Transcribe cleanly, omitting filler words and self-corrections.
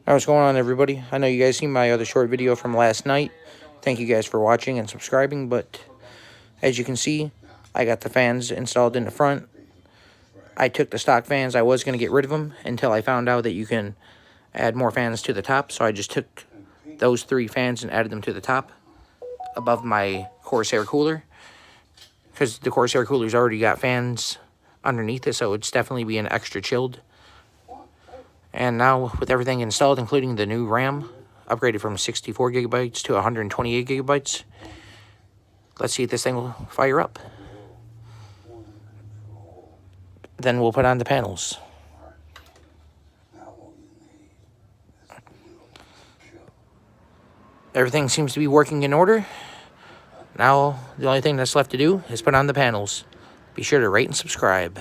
What's going on, everybody? I know you guys seen my other short video from last night. Thank you guys for watching and subscribing, but as you can see, I got the fans installed in the front. I took the stock fans. I was going to get rid of them until I found out that you can add more fans to the top, so I just took those 3 fans and added them to the top above my Corsair cooler, because the Corsair cooler's already got fans underneath it, so it's definitely being extra chilled. And now, with everything installed, including the new RAM, upgraded from 64 gigabytes to 128 gigabytes, let's see if this thing will fire up. Then we'll put on the panels. Everything seems to be working in order. Now, the only thing that's left to do is put on the panels. Be sure to rate and subscribe.